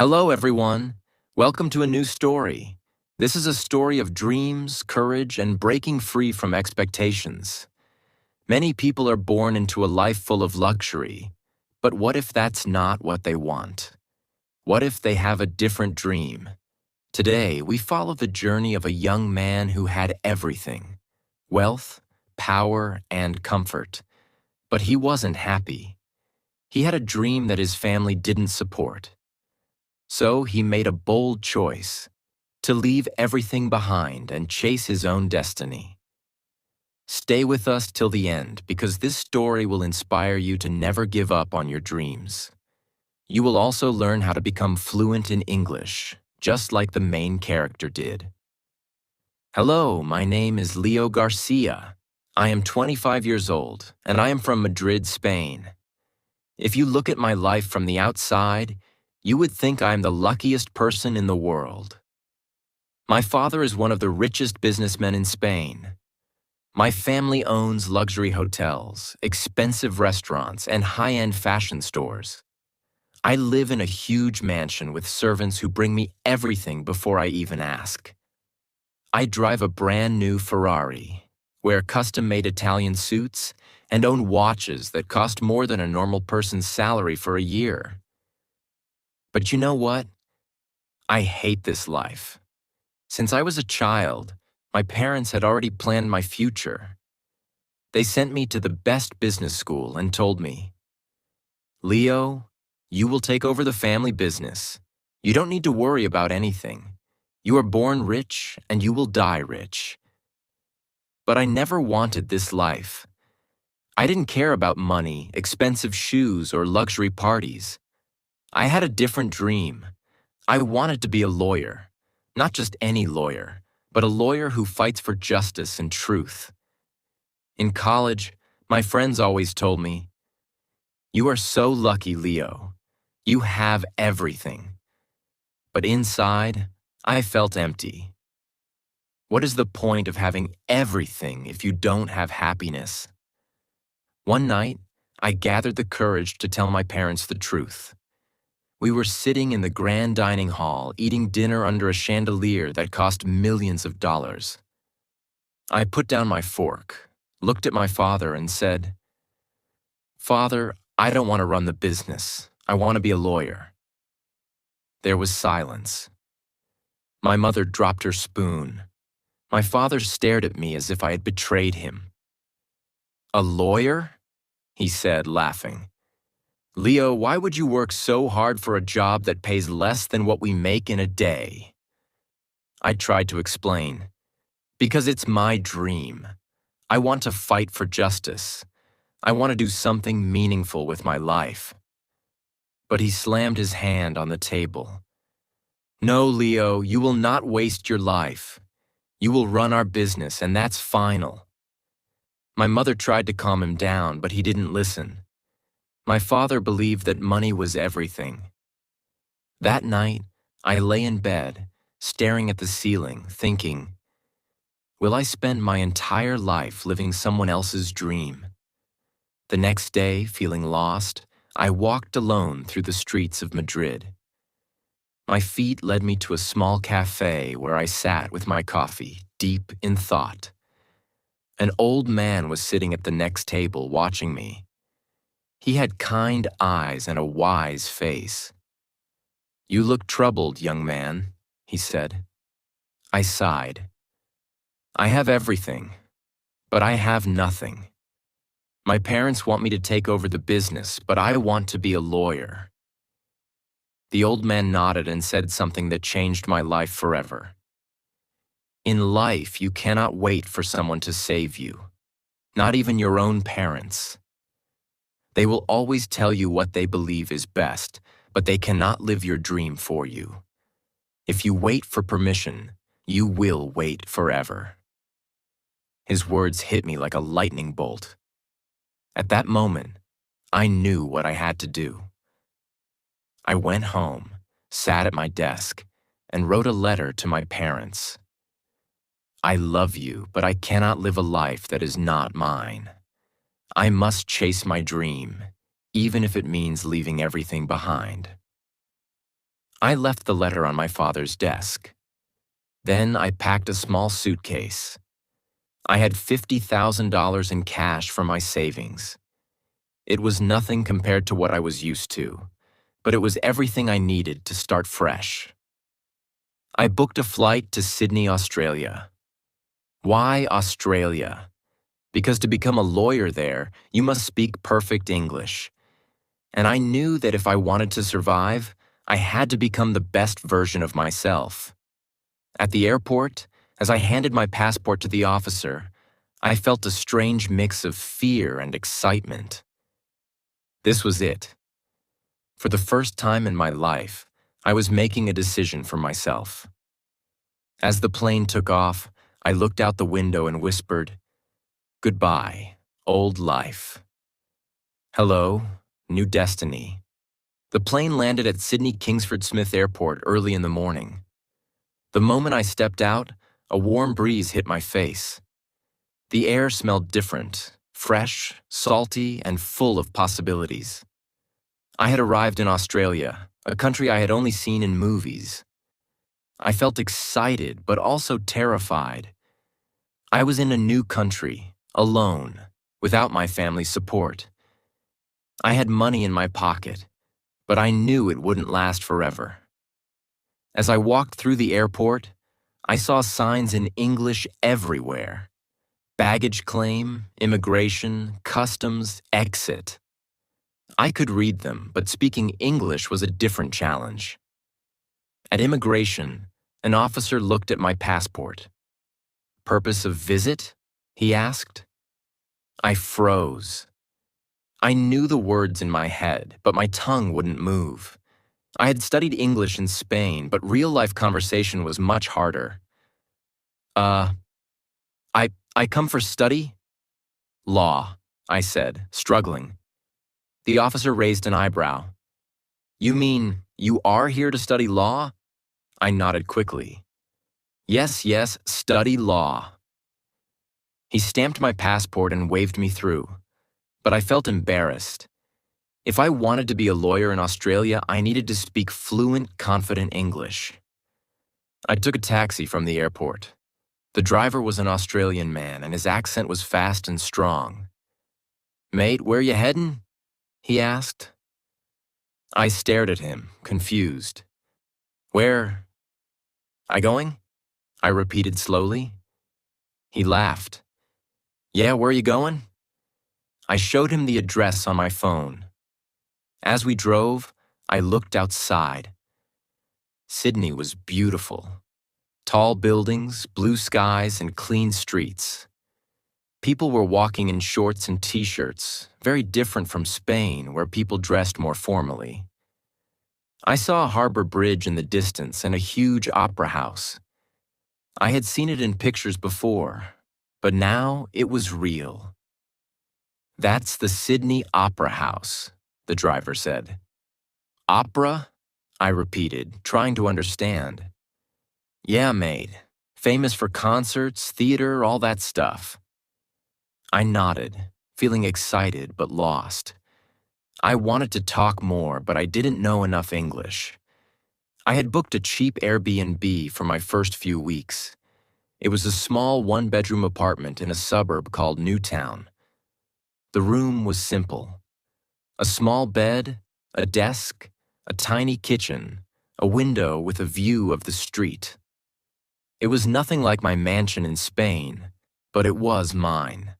Hello, everyone. Welcome to a new story. This is a story of dreams, courage, and breaking free from expectations. Many people are born into a life full of luxury, but what if that's not what they want? What if they have a different dream? Today, we follow the journey of a young man who had everything: wealth, power, and comfort. But he wasn't happy. He had a dream that his family didn't support. So he made a bold choice to leave everything behind and chase his own destiny. Stay with us till the end because this story will inspire you to never give up on your dreams. You will also learn how to become fluent in English, just like the main character did. Hello, my name is Leo Garcia. I am 25 years old, and I am from Madrid, Spain. If you look at my life from the outside, you would think I am the luckiest person in the world. My father is one of the richest businessmen in Spain. My family owns luxury hotels, expensive restaurants, and high-end fashion stores. I live in a huge mansion with servants who bring me everything before I even ask. I drive a brand new Ferrari, wear custom-made Italian suits, and own watches that cost more than a normal person's salary for a year. But you know what? I hate this life. Since I was a child, my parents had already planned my future. They sent me to the best business school and told me, "Leo, you will take over the family business. You don't need to worry about anything. You are born rich and you will die rich." But I never wanted this life. I didn't care about money, expensive shoes, or luxury parties. I had a different dream. I wanted to be a lawyer. Not just any lawyer, but a lawyer who fights for justice and truth. In college, my friends always told me, "You are so lucky, Leo. You have everything." But inside, I felt empty. What is the point of having everything if you don't have happiness? One night, I gathered the courage to tell my parents the truth. We were sitting in the grand dining hall, eating dinner under a chandelier that cost millions of dollars. I put down my fork, looked at my father, and said, "Father, I don't want to run the business. I want to be a lawyer." There was silence. My mother dropped her spoon. My father stared at me as if I had betrayed him. "A lawyer?" he said, laughing. "Leo, why would you work so hard for a job that pays less than what we make in a day?" I tried to explain. "Because it's my dream. I want to fight for justice. I want to do something meaningful with my life." But he slammed his hand on the table. "No, Leo, you will not waste your life. You will run our business, and that's final." My mother tried to calm him down, but he didn't listen. My father believed that money was everything. That night, I lay in bed, staring at the ceiling, thinking, will I spend my entire life living someone else's dream? The next day, feeling lost, I walked alone through the streets of Madrid. My feet led me to a small cafe where I sat with my coffee, deep in thought. An old man was sitting at the next table watching me. He had kind eyes and a wise face. "You look troubled, young man," he said. I sighed. "I have everything, but I have nothing. My parents want me to take over the business, but I want to be a lawyer." The old man nodded and said something that changed my life forever. In life, you cannot wait for someone to save you, not even your own parents. They will always tell you what they believe is best, but they cannot live your dream for you. If you wait for permission, you will wait forever. His words hit me like a lightning bolt. At that moment, I knew what I had to do. I went home, sat at my desk, and wrote a letter to my parents. "I love you, but I cannot live a life that is not mine. I must chase my dream, even if it means leaving everything behind." I left the letter on my father's desk. Then I packed a small suitcase. I had $50,000 in cash from my savings. It was nothing compared to what I was used to, but it was everything I needed to start fresh. I booked a flight to Sydney, Australia. Why Australia? Because to become a lawyer there, you must speak perfect English. And I knew that if I wanted to survive, I had to become the best version of myself. At the airport, as I handed my passport to the officer, I felt a strange mix of fear and excitement. This was it. For the first time in my life, I was making a decision for myself. As the plane took off, I looked out the window and whispered, "Goodbye, old life. Hello, new destiny." The plane landed at Sydney Kingsford Smith Airport early in the morning. The moment I stepped out, a warm breeze hit my face. The air smelled different, fresh, salty, and full of possibilities. I had arrived in Australia, a country I had only seen in movies. I felt excited, but also terrified. I was in a new country, alone, without my family's support. I had money in my pocket, but I knew it wouldn't last forever. As I walked through the airport, I saw signs in English everywhere. Baggage claim, immigration, customs, exit. I could read them, but speaking English was a different challenge. At immigration, an officer looked at my passport. "Purpose of visit?" he asked. I froze. I knew the words in my head, but my tongue wouldn't move. I had studied English in Spain, but real-life conversation was much harder. I come for study?" "Law," I said, struggling. The officer raised an eyebrow. "You mean you are here to study law?" I nodded quickly. Yes, study law." He stamped my passport and waved me through, but I felt embarrassed. If I wanted to be a lawyer in Australia, I needed to speak fluent, confident English. I took a taxi from the airport. The driver was an Australian man, and his accent was fast and strong. "Mate, where you headin'?" he asked. I stared at him, confused. "Where I going?" I repeated slowly. He laughed. "Yeah, where you going?" I showed him the address on my phone. As we drove, I looked outside. Sydney was beautiful. Tall buildings, blue skies, and clean streets. People were walking in shorts and t-shirts, very different from Spain, where people dressed more formally. I saw a harbor bridge in the distance and a huge opera house. I had seen it in pictures before, but now it was real. "That's the Sydney Opera House," the driver said. "Opera?" I repeated, trying to understand. "Yeah, mate. Famous for concerts, theater, all that stuff." I nodded, feeling excited but lost. I wanted to talk more, but I didn't know enough English. I had booked a cheap Airbnb for my first few weeks. It was a small one-bedroom apartment in a suburb called Newtown. The room was simple. A small bed, a desk, a tiny kitchen, a window with a view of the street. It was nothing like my mansion in Spain, but it was mine.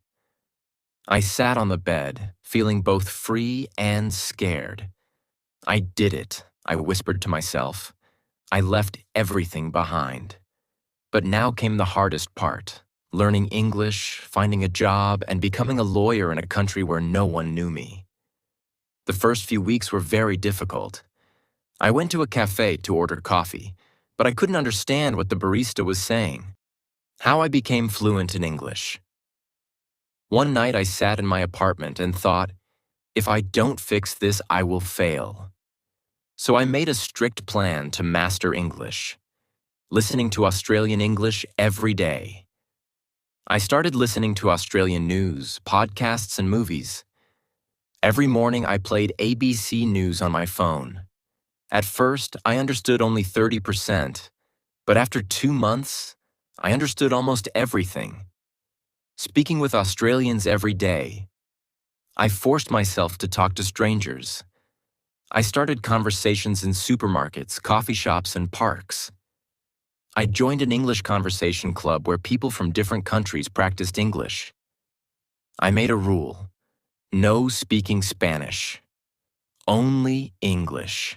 I sat on the bed, feeling both free and scared. I did it, I whispered to myself. I left everything behind. But now came the hardest part, learning English, finding a job, and becoming a lawyer in a country where no one knew me. The first few weeks were very difficult. I went to a cafe to order coffee, but I couldn't understand what the barista was saying. How I became fluent in English. One night I sat in my apartment and thought, if I don't fix this, I will fail. So I made a strict plan to master English, listening to Australian English every day. I started listening to Australian news, podcasts, and movies. Every morning I played ABC News on my phone. At first, I understood only 30%, but after 2 months, I understood almost everything. Speaking with Australians every day, I forced myself to talk to strangers. I started conversations in supermarkets, coffee shops, and parks. I joined an English conversation club where people from different countries practiced English. I made a rule: no speaking Spanish, only English.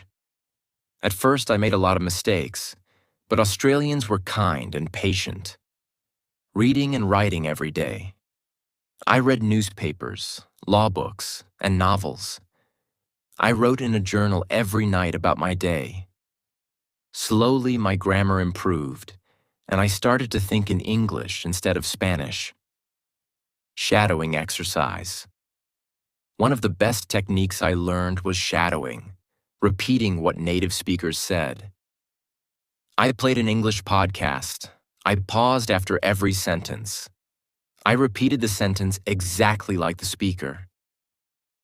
At first, I made a lot of mistakes, but Australians were kind and patient. Reading and writing every day. I read newspapers, law books, and novels. I wrote in a journal every night about my day. Slowly, my grammar improved, and I started to think in English instead of Spanish. Shadowing exercise. One of the best techniques I learned was shadowing, repeating what native speakers said. I played an English podcast. I paused after every sentence. I repeated the sentence exactly like the speaker.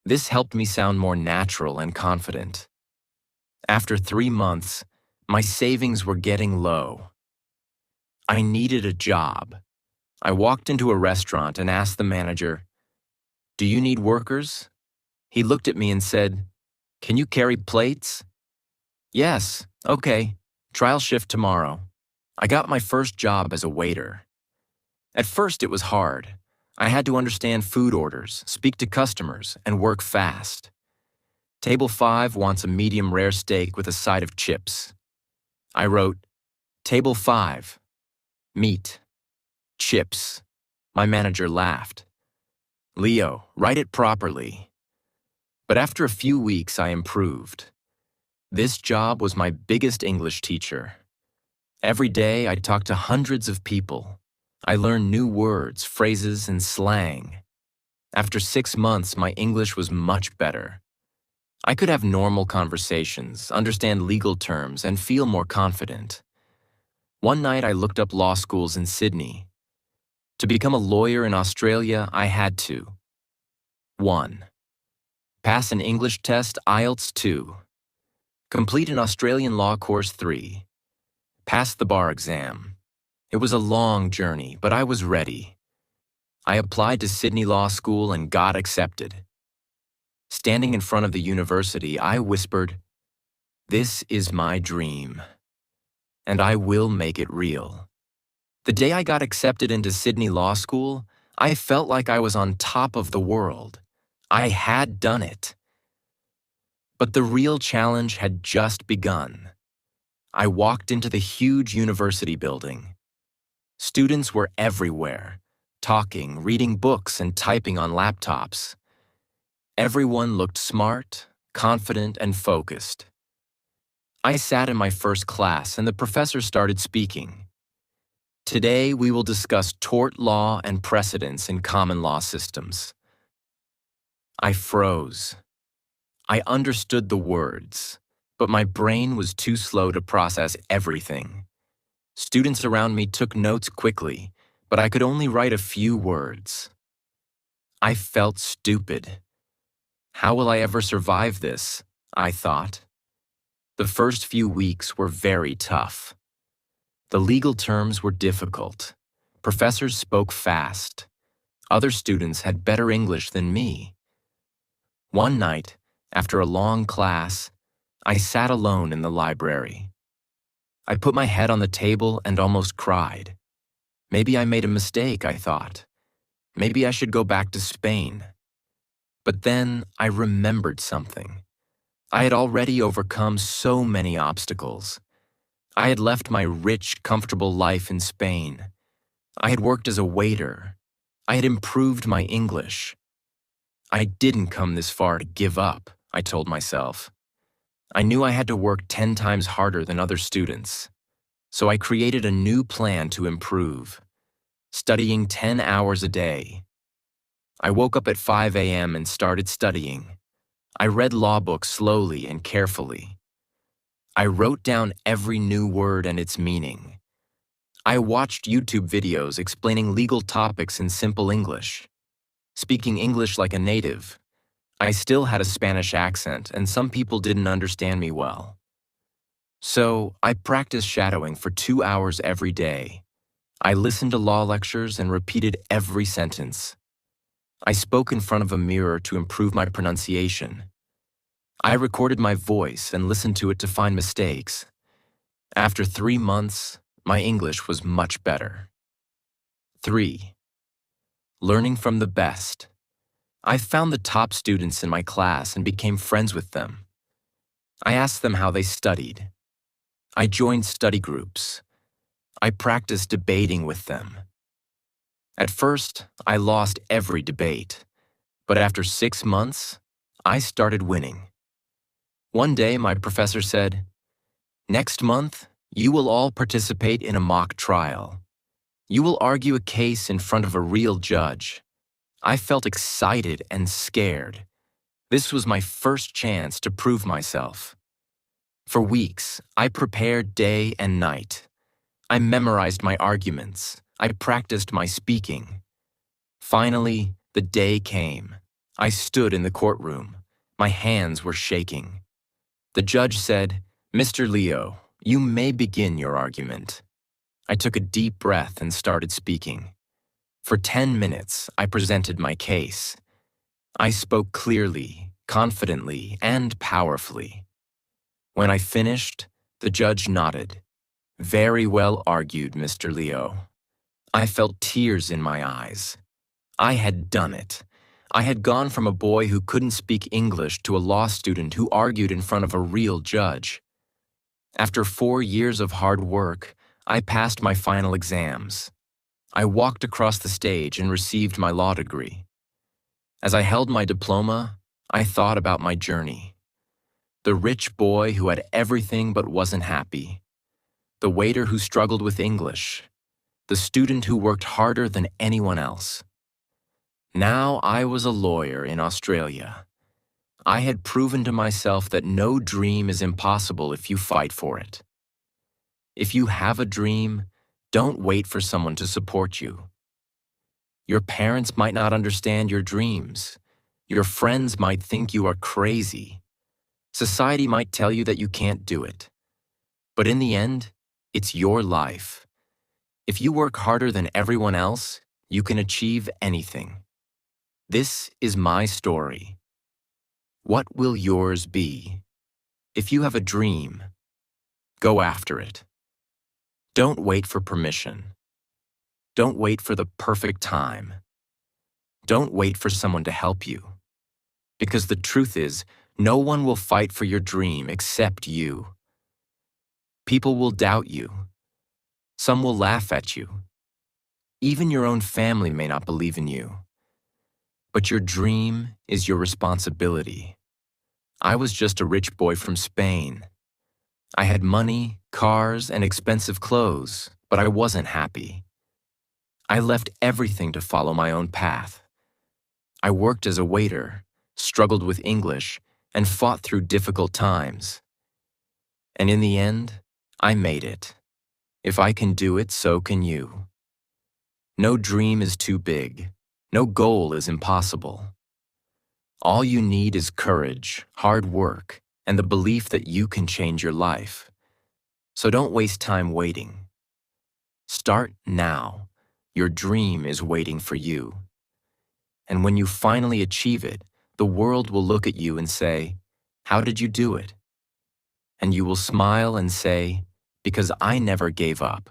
This helped me sound more natural and confident. After 3 months, my savings were getting low. I needed a job. I walked into a restaurant and asked the manager, "Do you need workers?" He looked at me and said, "Can you carry plates?" "Yes, okay, trial shift tomorrow." I got my first job as a waiter. At first it was hard. I had to understand food orders, speak to customers, and work fast. Table 5 wants a medium rare steak with a side of chips. I wrote, "Table 5, meat, chips." My manager laughed. "Leo, write it properly." But after a few weeks, I improved. This job was my biggest English teacher. Every day, I talked to hundreds of people. I learned new words, phrases, and slang. After 6 months, my English was much better. I could have normal conversations, understand legal terms, and feel more confident. One night, I looked up law schools in Sydney. To become a lawyer in Australia, I had to: 1. Pass an English test, IELTS 2. Complete an Australian law course 3. Pass the bar exam. It was a long journey, but I was ready. I applied to Sydney Law School and got accepted. Standing in front of the university, I whispered, "This is my dream, and I will make it real." The day I got accepted into Sydney Law School, I felt like I was on top of the world. I had done it. But the real challenge had just begun. I walked into the huge university building. Students were everywhere, talking, reading books, and typing on laptops. Everyone looked smart, confident, and focused. I sat in my first class and the professor started speaking. "Today we will discuss tort law and precedents in common law systems." I froze. I understood the words, but my brain was too slow to process everything. Students around me took notes quickly, but I could only write a few words. I felt stupid. How will I ever survive this? I thought. The first few weeks were very tough. The legal terms were difficult. Professors spoke fast. Other students had better English than me. One night, after a long class, I sat alone in the library. I put my head on the table and almost cried. Maybe I made a mistake, I thought. Maybe I should go back to Spain. But then I remembered something. I had already overcome so many obstacles. I had left my rich, comfortable life in Spain. I had worked as a waiter. I had improved my English. I didn't come this far to give up, I told myself. I knew I had to work 10 times harder than other students. So I created a new plan to improve, studying 10 hours a day. I woke up at 5 a.m. and started studying. I read law books slowly and carefully. I wrote down every new word and its meaning. I watched YouTube videos explaining legal topics in simple English. Speaking English like a native, I still had a Spanish accent and some people didn't understand me well. So I practiced shadowing for 2 hours every day. I listened to law lectures and repeated every sentence. I spoke in front of a mirror to improve my pronunciation. I recorded my voice and listened to it to find mistakes. After 3 months, my English was much better. 3. Learning from the best. I found the top students in my class and became friends with them. I asked them how they studied. I joined study groups. I practiced debating with them. At first, I lost every debate, but after 6 months, I started winning. One day, my professor said, "Next month, you will all participate in a mock trial. You will argue a case in front of a real judge." I felt excited and scared. This was my first chance to prove myself. For weeks, I prepared day and night. I memorized my arguments. I practiced my speaking. Finally, the day came. I stood in the courtroom. My hands were shaking. The judge said, "Mr. Leo, you may begin your argument." I took a deep breath and started speaking. For 10 minutes, I presented my case. I spoke clearly, confidently, and powerfully. When I finished, the judge nodded. "Very well argued, Mr. Leo." I felt tears in my eyes. I had done it. I had gone from a boy who couldn't speak English to a law student who argued in front of a real judge. After 4 years of hard work, I passed my final exams. I walked across the stage and received my law degree. As I held my diploma, I thought about my journey. The rich boy who had everything but wasn't happy. The waiter who struggled with English. The student who worked harder than anyone else. Now I was a lawyer in Australia. I had proven to myself that no dream is impossible if you fight for it. If you have a dream, don't wait for someone to support you. Your parents might not understand your dreams. Your friends might think you are crazy. Society might tell you that you can't do it. But in the end, it's your life. If you work harder than everyone else, you can achieve anything. This is my story. What will yours be? If you have a dream, go after it. Don't wait for permission. Don't wait for the perfect time. Don't wait for someone to help you. Because the truth is, no one will fight for your dream except you. People will doubt you. Some will laugh at you. Even your own family may not believe in you. But your dream is your responsibility. I was just a rich boy from Spain. I had money, cars, and expensive clothes, but I wasn't happy. I left everything to follow my own path. I worked as a waiter, struggled with English, and fought through difficult times. And in the end, I made it. If I can do it, so can you. No dream is too big. No goal is impossible. All you need is courage, hard work, and the belief that you can change your life. So don't waste time waiting. Start now. Your dream is waiting for you. And when you finally achieve it, the world will look at you and say, "How did you do it?" And you will smile and say, "Because I never gave up."